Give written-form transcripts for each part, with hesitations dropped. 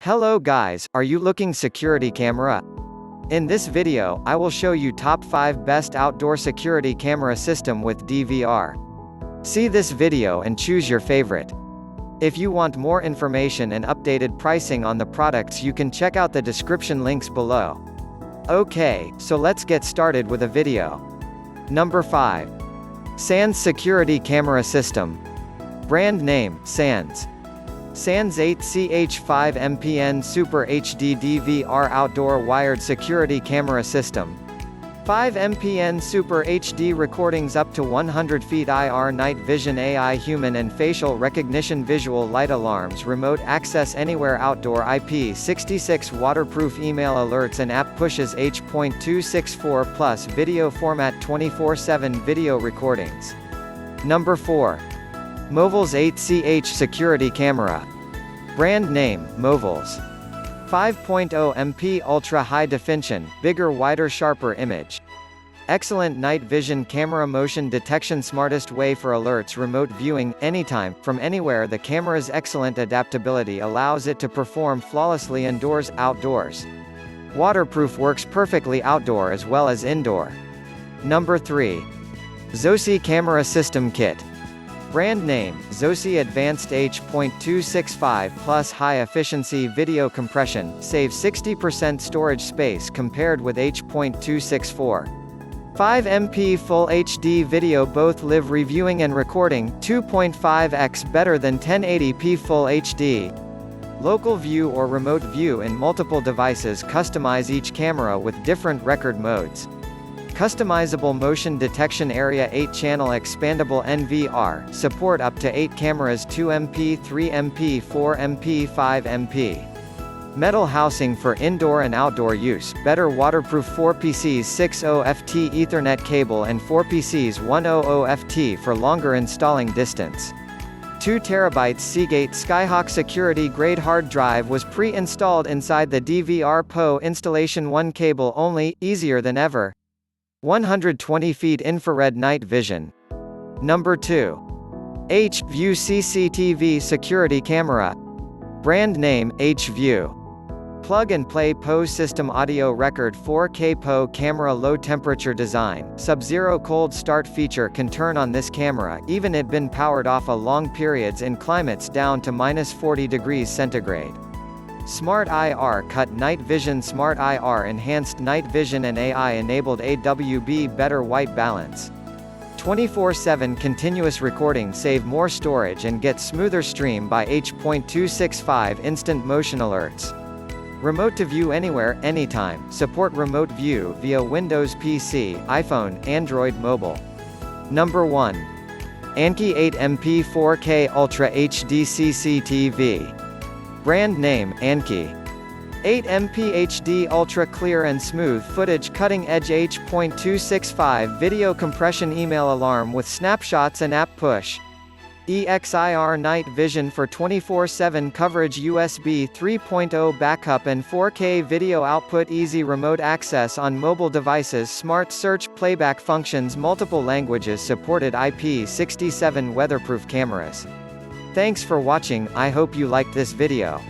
Hello guys, are you looking security camera? In this video, I will show you top 5 best outdoor security camera system with DVR. See this video and choose your favorite. If you want more information and updated pricing on the products, you can check out the description links below. Okay, so let's get started with a video. Number 5. Sannce Security Camera System. Brand name, Sannce. Sannce 8CH5 MPN Super HD DVR Outdoor Wired Security Camera System. 5 MPN Super HD recordings up to 100 feet IR night vision AI human and facial recognition visual light alarms remote access anywhere outdoor IP66 waterproof email alerts and app pushes H.264 plus video format 24/7 video recordings. Number 4. Movols 8CH Security Camera. Brand name, Movols. 5.0 MP Ultra High Definition, bigger wider sharper image. Excellent night vision camera motion detection smartest way for alerts remote viewing, anytime, from anywhere. The camera's excellent adaptability allows it to perform flawlessly indoors, outdoors. Waterproof works perfectly outdoor as well as indoor. Number 3. Zosi Camera System Kit. Brand name, Zosi Advanced H.265 Plus High Efficiency Video Compression, saves 60% storage space compared with H.264. 5 MP Full HD video both live reviewing and recording, 2.5x better than 1080p Full HD. Local view or remote view in multiple devices. Customize each camera with different record modes. Customizable motion detection area 8-channel expandable NVR, support up to 8 cameras 2 MP 3 MP 4 MP 5 MP. Metal housing for indoor and outdoor use, better waterproof 4PCs 6.0 FT Ethernet cable and 4PCs 1.0 FT for longer installing distance. 2 TB Seagate Skyhawk security grade hard drive was pre-installed inside the DVR PO installation. 1 cable only, easier than ever. 120 feet infrared night vision. Number 2. H.View Cctv Security Camera. Brand name, H.View. Plug and play PO system audio record 4K PO camera low temperature design, sub-zero cold start feature can turn on this camera even it been powered off a long periods in climates down to -40 degrees centigrade. Smart IR Cut Night Vision Smart IR Enhanced Night Vision and AI Enabled AWB Better White Balance. 24/7 continuous recording. Save more storage and get smoother stream by H.265 Instant Motion Alerts. Remote to view anywhere, anytime. Support remote view via Windows PC, iPhone, Android mobile. Number 1. Annke 8 MP 4K Ultra HD CCTV. Brand name, Annke. 8 MP HD ultra clear and smooth footage cutting edge H.265 video compression email alarm with snapshots and app push. EXIR night vision for 24/7 coverage USB 3.0 backup and 4K video output easy remote access on mobile devices smart search playback functions multiple languages supported IP67 weatherproof cameras. Thanks for watching, I hope you liked this video.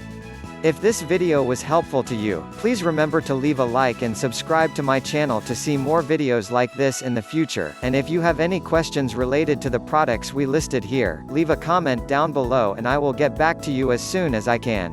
If this video was helpful to you, please remember to leave a like and subscribe to my channel to see more videos like this in the future, and if you have any questions related to the products we listed here, leave a comment down below and I will get back to you as soon as I can.